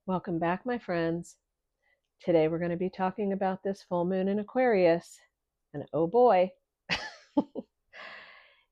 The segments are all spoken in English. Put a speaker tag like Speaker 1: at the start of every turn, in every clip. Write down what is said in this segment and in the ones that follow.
Speaker 1: Welcome back, my friends. Today we're going to be talking about this full moon in Aquarius. And oh boy,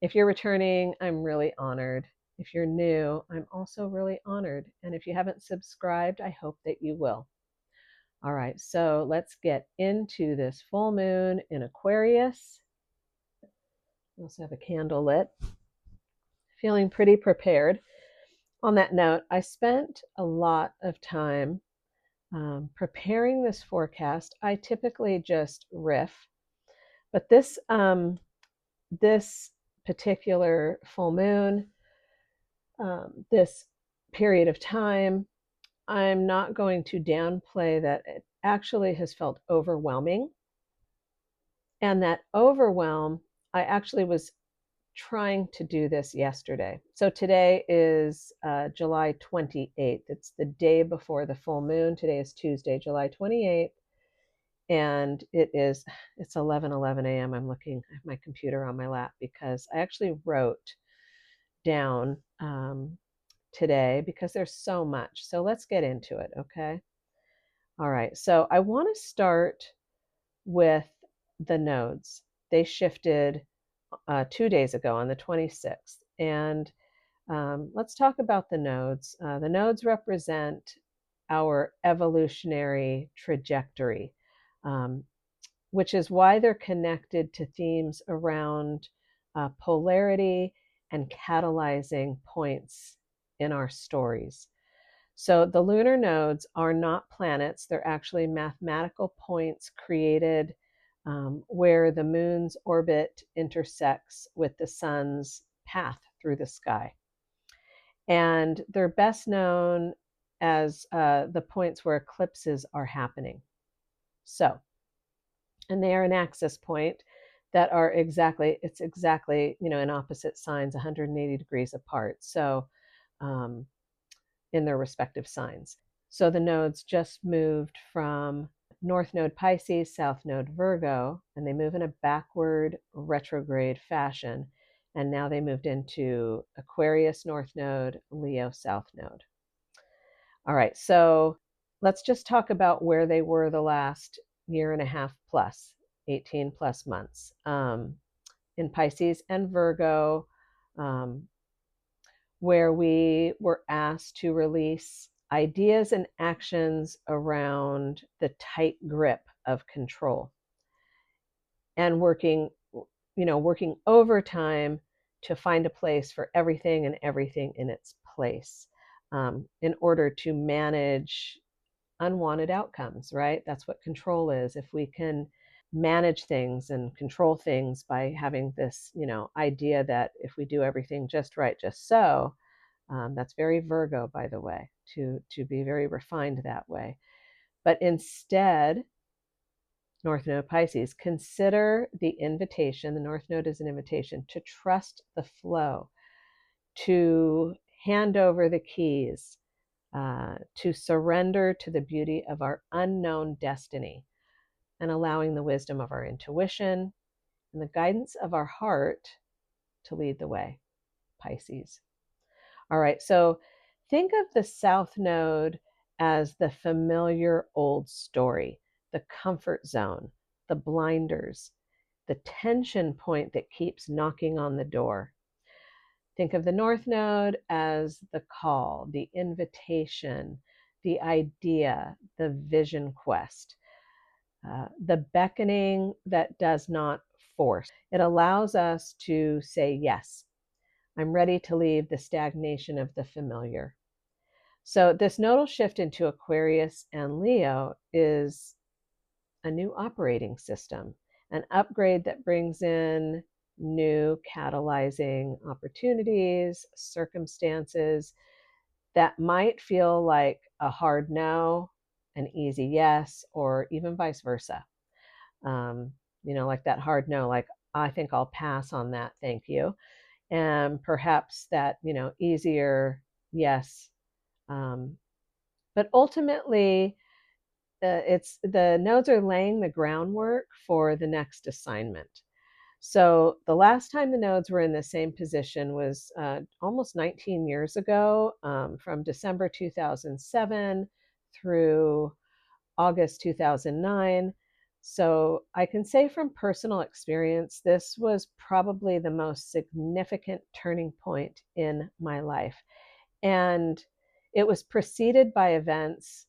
Speaker 1: if you're returning, I'm really honored. If you're new, I'm also really honored. And if you haven't subscribed, I hope that you will. All right, so let's get into this full moon in Aquarius. I also have a candle lit. Feeling pretty prepared. On that note, I spent a lot of time preparing this forecast. I typically just riff, but this particular full moon, this period of time, I'm not going to downplay that it actually has felt overwhelming, and that overwhelm, I actually was trying to do this yesterday. So today is July 28th. It's the day before the full moon. Today is Tuesday, July 28th. And it's 11:11 a.m. I'm looking at my computer on my lap because I actually wrote down today because there's so much. So let's get into it, okay? All right. So I want to start with the nodes. They shifted 2 days ago on the 26th, and let's talk about the nodes. The nodes represent our evolutionary trajectory. Which is why they're connected to themes around polarity and catalyzing points in our stories. So the lunar nodes are not planets, they're actually mathematical points created where the moon's orbit intersects with the sun's path through the sky. And they're best known as the points where eclipses are happening. So, and they are an axis point that are exactly in opposite signs 180 degrees apart, so in their respective signs. So the nodes just moved from north node Pisces, south node Virgo, and they move in a backward retrograde fashion, and now they moved into Aquarius north node, Leo south node. All right, so let's just talk about where they were the last year and a half plus, 18 plus months, in Pisces and Virgo, where we were asked to release ideas and actions around the tight grip of control and working overtime to find a place for everything and everything in its place, in order to manage unwanted outcomes, right? That's what control is. If we can manage things and control things by having this, idea that if we do everything just right, just so, that's very Virgo, by the way, to be very refined that way. But instead, North Node Pisces, consider the invitation. The North Node is an invitation to trust the flow, to hand over the keys, to surrender to the beauty of our unknown destiny and allowing the wisdom of our intuition and the guidance of our heart to lead the way, Pisces. All right, so think of the South Node as the familiar old story, the comfort zone, the blinders, the tension point that keeps knocking on the door. Think of the North Node as the call, the invitation, the idea, the vision quest, the beckoning that does not force. It allows us to say, yes, I'm ready to leave the stagnation of the familiar. So this nodal shift into Aquarius and Leo is a new operating system, an upgrade that brings in new catalyzing opportunities, circumstances that might feel like a hard no, an easy yes, or even vice versa. Like that hard no, like, I think I'll pass on that, thank you. And perhaps that, easier yes. But ultimately, it's the nodes are laying the groundwork for the next assignment. So the last time the nodes were in the same position was almost 19 years ago, from December 2007 through August 2009. So I can say from personal experience, this was probably the most significant turning point in my life. And it was preceded by events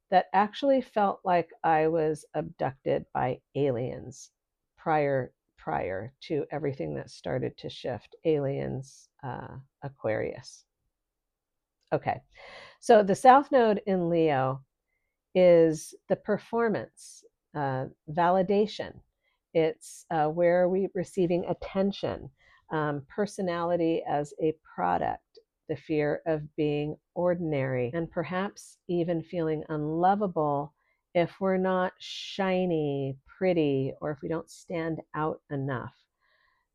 Speaker 1: that actually felt like I was abducted by aliens prior to everything that started to shift. Aliens, Aquarius. Okay, so the South Node in Leo is the performance, validation. It's where we're receiving attention, personality as a product, the fear of being ordinary, and perhaps even feeling unlovable if we're not shiny, pretty, or if we don't stand out enough.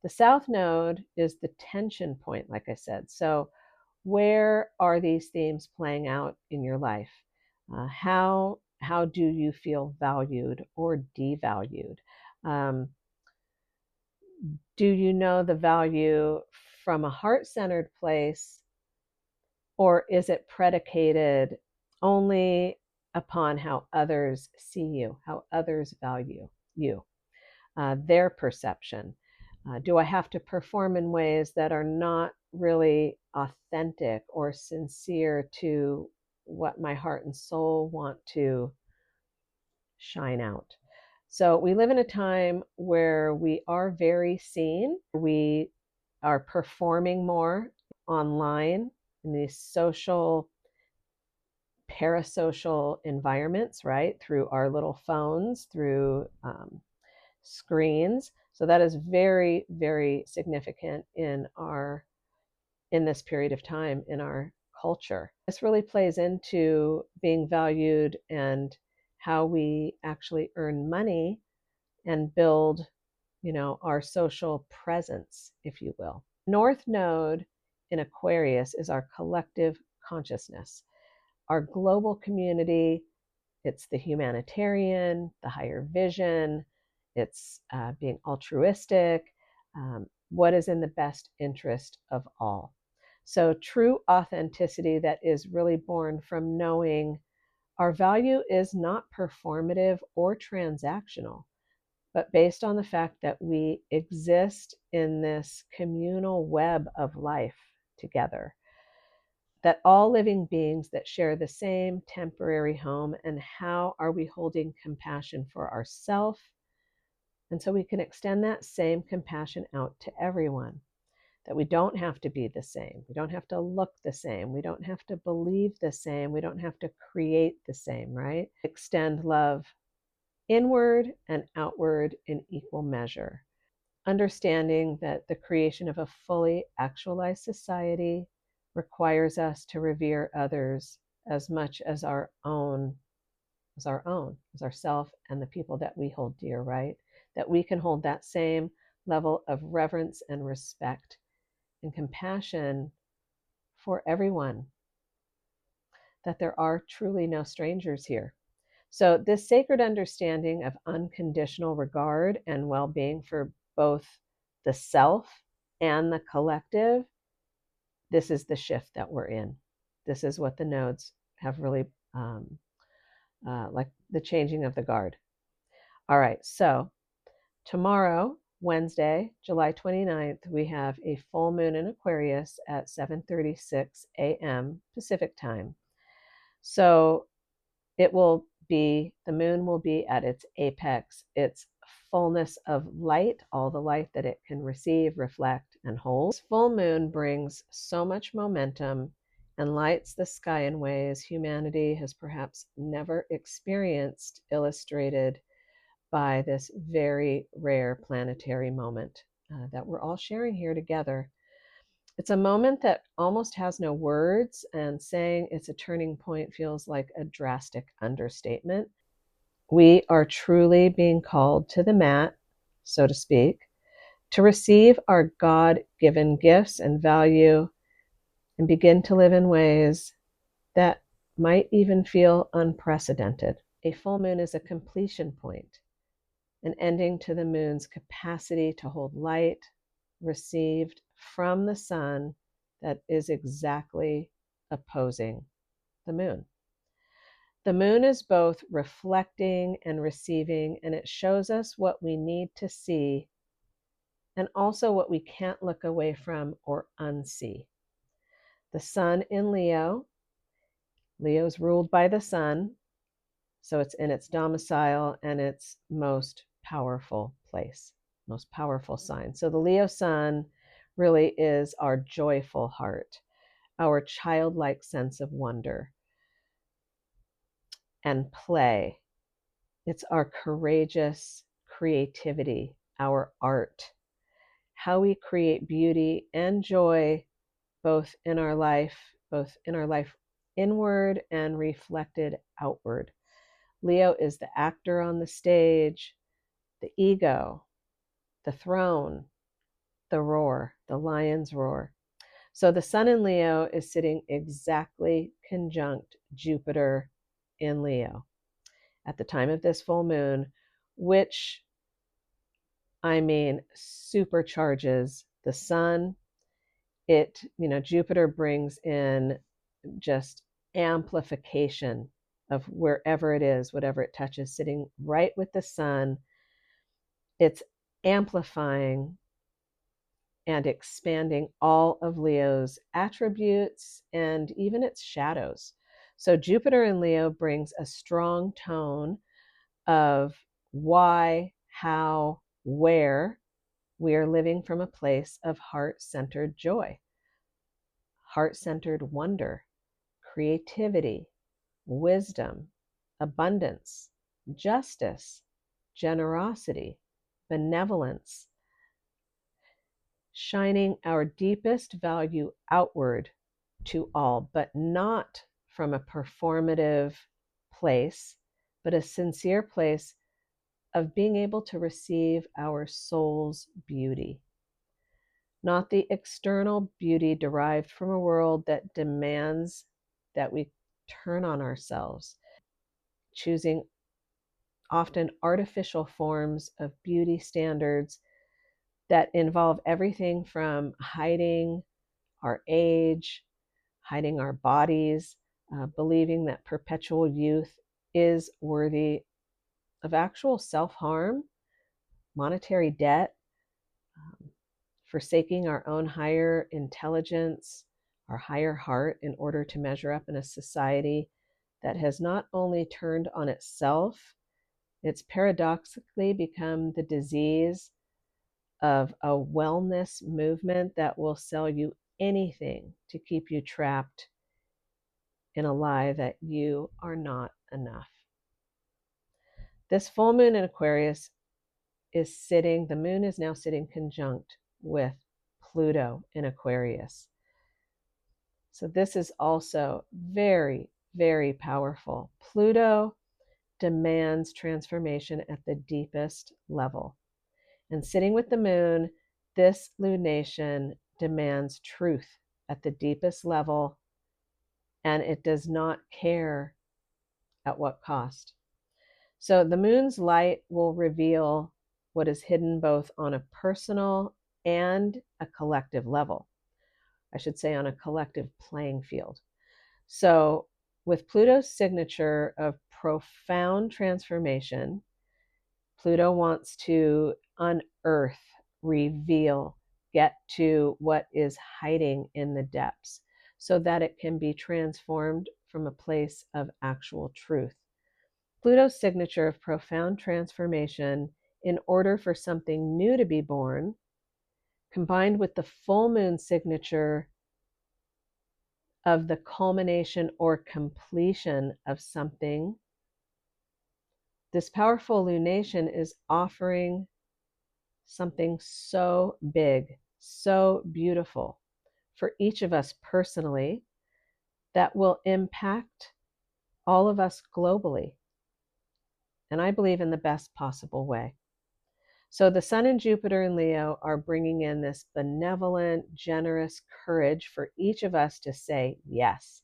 Speaker 1: The South Node is the tension point, like I said. So, where are these themes playing out in your life? How do you feel valued or devalued? Um, do you know the value from a heart-centered place, or is it predicated only upon how others see you, how others value you, their perception? Do I have to perform in ways that are not really authentic or sincere to what my heart and soul want to shine out? So we live in a time where we are very seen. We are performing more online in these social, parasocial environments, right? Through our little phones, through screens. So that is very, very significant in this period of time in our culture. This really plays into being valued and how we actually earn money and build, our social presence, if you will. North Node in Aquarius is our collective consciousness, our global community. It's the humanitarian, the higher vision. It's being altruistic. What is in the best interest of all? So true authenticity that is really born from knowing our value is not performative or transactional, but based on the fact that we exist in this communal web of life together, that all living beings that share the same temporary home, and how are we holding compassion for ourselves, and so we can extend that same compassion out to everyone, that we don't have to be the same, we don't have to look the same, we don't have to believe the same, we don't have to create the same, right? Extend love inward and outward in equal measure, understanding that the creation of a fully actualized society requires us to revere others as much as as ourself and the people that we hold dear, right? That we can hold that same level of reverence and respect and compassion for everyone, that there are truly no strangers here. So this sacred understanding of unconditional regard and well-being for both the self and the collective, this is the shift that we're in. This is what the nodes have really, like the changing of the guard. All right, so tomorrow, Wednesday, July 29th, we have a full moon in Aquarius at 7:36 a.m. Pacific time. So the moon will be at its apex, its fullness of light, all the light that it can receive, reflect, and hold. This full moon brings so much momentum and lights the sky in ways humanity has perhaps never experienced, illustrated by this very rare planetary moment that we're all sharing here together. It's a moment that almost has no words, and saying it's a turning point feels like a drastic understatement. We are truly being called to the mat, so to speak, to receive our God-given gifts and value and begin to live in ways that might even feel unprecedented. A full moon is a completion point, an ending to the moon's capacity to hold light received from the sun that is exactly opposing the moon. The moon is both reflecting and receiving, and it shows us what we need to see and also what we can't look away from or unsee. The sun in Leo, Leo's ruled by the sun, so it's in its domicile and its most powerful place, most powerful sign. So the Leo sun really is our joyful heart, our childlike sense of wonder and play. It's our courageous creativity, our art, how we create beauty and joy both in our life inward and reflected outward. Leo is the actor on the stage, the ego, the throne, the roar, the lion's roar. So the sun in Leo is sitting exactly conjunct Jupiter in Leo at the time of this full moon, which, I mean, supercharges the sun. Jupiter brings in just amplification of wherever it is, whatever it touches, sitting right with the sun. It's amplifying and expanding all of Leo's attributes and even its shadows. So Jupiter in Leo brings a strong tone of why, how, where we are living from a place of heart-centered joy, heart-centered wonder, creativity, wisdom, abundance, justice, generosity, benevolence, shining our deepest value outward to all, but not from a performative place, but a sincere place of being able to receive our soul's beauty. Not the external beauty derived from a world that demands that we turn on ourselves, choosing often artificial forms of beauty standards that involve everything from hiding our age, hiding our bodies, believing that perpetual youth is worthy of actual self-harm, monetary debt, forsaking our own higher intelligence, our higher heart in order to measure up in a society that has not only turned on itself, it's paradoxically become the disease of a wellness movement that will sell you anything to keep you trapped in a lie that you are not enough. This full moon in Aquarius the moon is now sitting conjunct with Pluto in Aquarius. So this is also very, very powerful. Pluto demands transformation at the deepest level. And sitting with the moon, this lunation demands truth at the deepest level, and it does not care at what cost. So the moon's light will reveal what is hidden both on a personal and a collective level. I should say on a collective playing field. So with Pluto's signature of profound transformation, Pluto wants to unearth, reveal, get to what is hiding in the depths so that it can be transformed from a place of actual truth. Pluto's signature of profound transformation, in order for something new to be born, combined with the full moon signature of the culmination or completion of something, this powerful lunation is offering something so big, so beautiful for each of us personally that will impact all of us globally. And I believe in the best possible way. So the sun and Jupiter in Leo are bringing in this benevolent, generous courage for each of us to say, yes,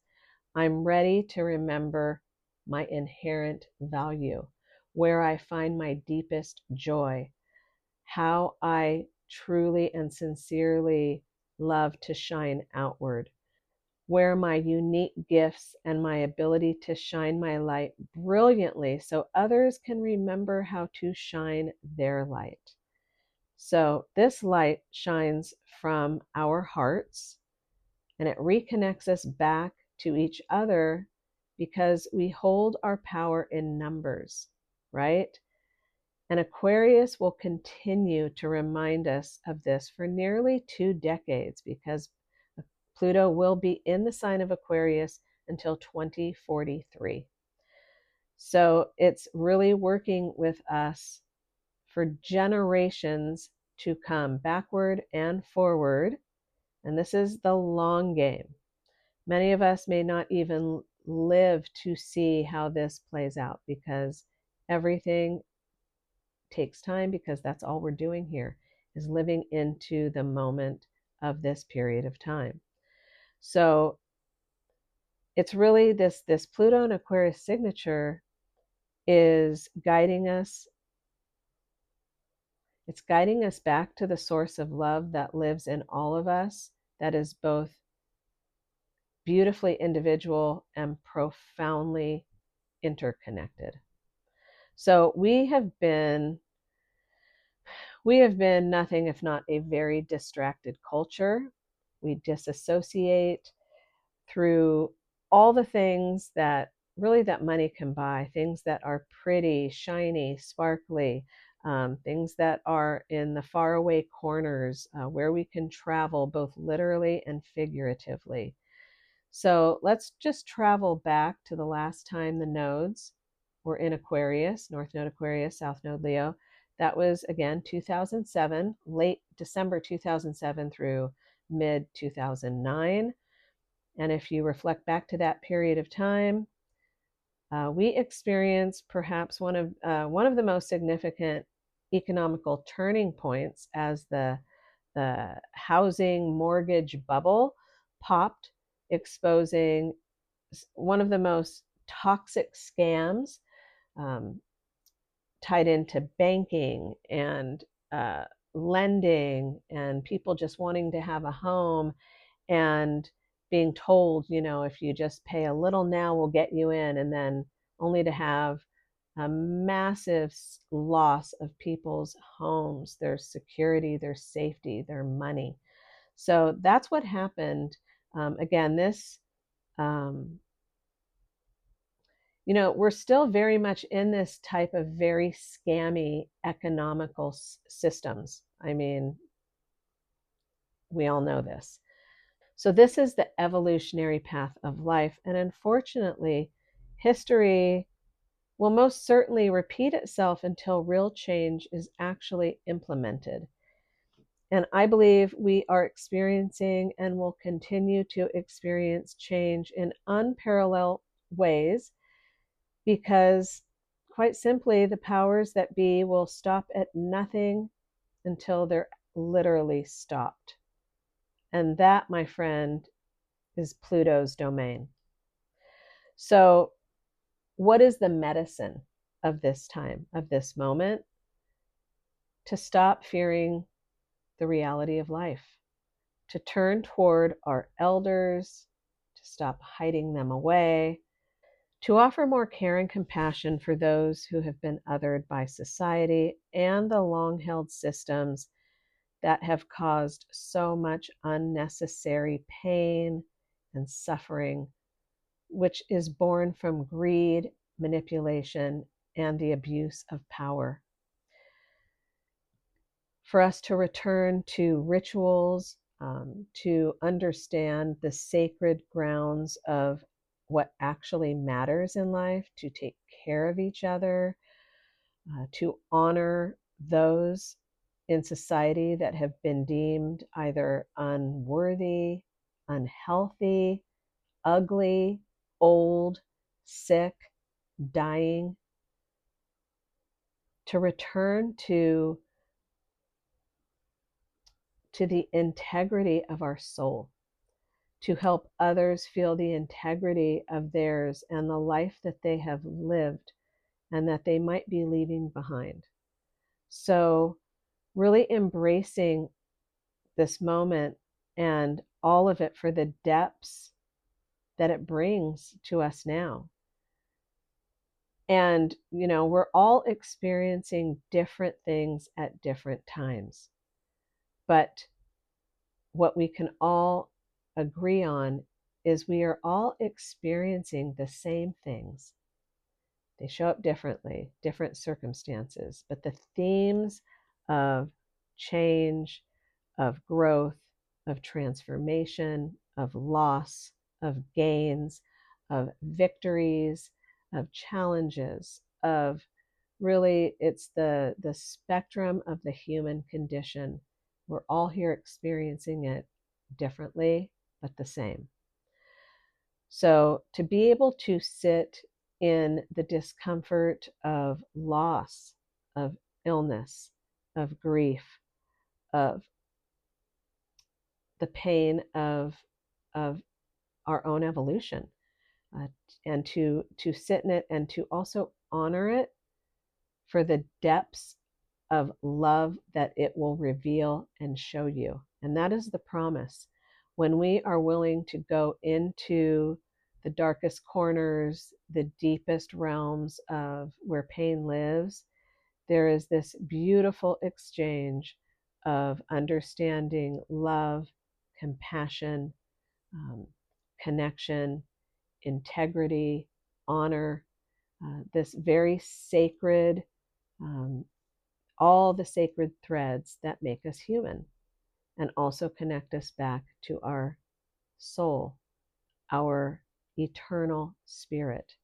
Speaker 1: I'm ready to remember my inherent value, where I find my deepest joy, how I truly and sincerely love to shine outward. where my unique gifts and my ability to shine my light brilliantly so others can remember how to shine their light. So this light shines from our hearts and it reconnects us back to each other because we hold our power in numbers, right? And Aquarius will continue to remind us of this for nearly 2 decades because Pluto will be in the sign of Aquarius until 2043. So it's really working with us for generations to come, backward and forward. And this is the long game. Many of us may not even live to see how this plays out because everything takes time, because that's all we're doing here is living into the moment of this period of time. So it's really this Pluto and Aquarius signature is guiding us. It's guiding us back to the source of love that lives in all of us, that is both beautifully individual and profoundly interconnected. So we have been nothing if not a very distracted culture. We disassociate through all the things that really that money can buy, things that are pretty, shiny, sparkly, things that are in the faraway corners where we can travel both literally and figuratively. So let's just travel back to the last time the nodes were in Aquarius, North Node Aquarius, South Node Leo. That was, again, 2007, late December 2007 through mid 2009. And if you reflect back to that period of time, we experienced perhaps one of the most significant economical turning points as the housing mortgage bubble popped, exposing one of the most toxic scams um, tied into banking and lending and people just wanting to have a home and being told, if you just pay a little now, we'll get you in, and then only to have a massive loss of people's homes, their security, their safety, their money. So that's what happened. Again, this, we're still very much in this type of very scammy economical systems. I mean, we all know this. So this is the evolutionary path of life. And unfortunately, history will most certainly repeat itself until real change is actually implemented. And I believe we are experiencing and will continue to experience change in unparalleled ways because, quite simply, the powers that be will stop at nothing until they're literally stopped. And that, my friend, is Pluto's domain. So, what is the medicine of this time, of this moment? To stop fearing the reality of life, to turn toward our elders, to stop hiding them away, to offer more care and compassion for those who have been othered by society and the long-held systems that have caused so much unnecessary pain and suffering, which is born from greed, manipulation, and the abuse of power. For us to return to rituals, to understand the sacred grounds of what actually matters in life, to take care of each other, to honor those in society that have been deemed either unworthy, unhealthy, ugly, old, sick, dying, to return to the integrity of our soul, to help others feel the integrity of theirs and the life that they have lived and that they might be leaving behind. So, really embracing this moment and all of it for the depths that it brings to us now. And, we're all experiencing different things at different times. But what we can all agree on is we are all experiencing the same things. They show up differently, different circumstances, but the themes of change, of growth, of transformation, of loss, of gains, of victories, of challenges, of really, it's the spectrum of the human condition. We're all here experiencing it differently, but the same. So to be able to sit in the discomfort of loss, of illness, of grief, of the pain of our own evolution, uh, and to sit in it and to also honor it for the depths of love that it will reveal and show you. And that is the promise. When we are willing to go into the darkest corners, the deepest realms of where pain lives, there is this beautiful exchange of understanding, love, compassion, connection, integrity, honor, this very sacred, all the sacred threads that make us human and also connect us back to our soul, our eternal spirit,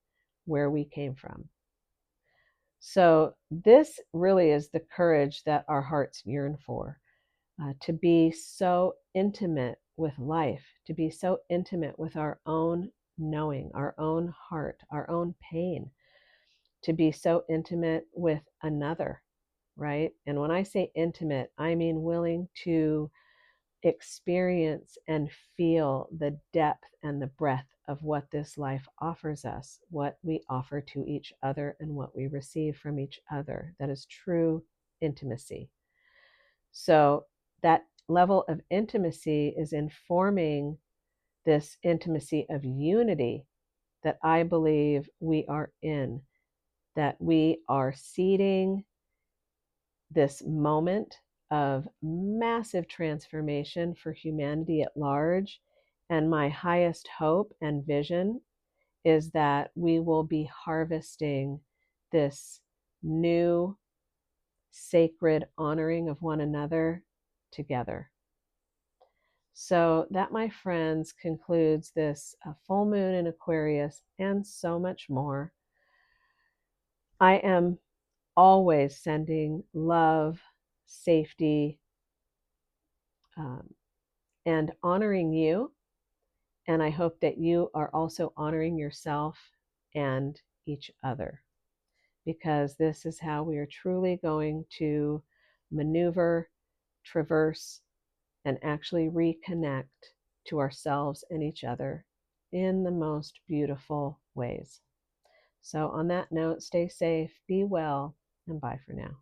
Speaker 1: where we came from. So, this really is the courage that our hearts yearn for, to be so intimate with life, to be so intimate with our own knowing, our own heart, our own pain, to be so intimate with another, right? And when I say intimate, I mean willing to experience and feel the depth and the breadth of what this life offers us, what we offer to each other, and what we receive from each other. That is true intimacy. So, that level of intimacy is informing this intimacy of unity that I believe we are in, that we are seeding this moment of massive transformation for humanity at large. And my highest hope and vision is that we will be harvesting this new sacred honoring of one another together. So, that, my friends, concludes this full moon in Aquarius and so much more. I am always sending love, safety, and honoring you. And I hope that you are also honoring yourself and each other, because this is how we are truly going to maneuver, traverse, and actually reconnect to ourselves and each other in the most beautiful ways. So, on that note, stay safe, be well, and bye for now.